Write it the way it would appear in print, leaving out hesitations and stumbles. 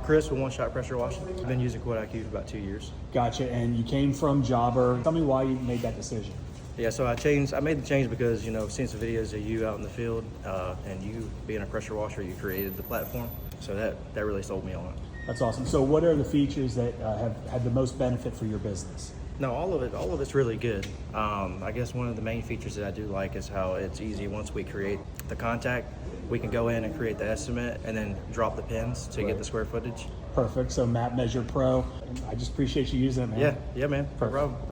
Chris with OneShot Pressure Washing. I've been using QuoteIQ for about 2 years. Gotcha. And you came from Jobber. Tell me why you made that decision. Yeah, so I made the change because, seeing some videos of you out in the field and you being a pressure washer, you created the platform. So that really sold me on it. That's awesome. So what are the features that have had the most benefit for your business? No, all of it's really good. I guess one of the main features that I do like is how it's easy. Once we create the contact, we can go in and create the estimate and then drop the pins to get the square footage. Perfect. So MapMeasure Pro. I just appreciate you using it, man. Yeah, man. No problem.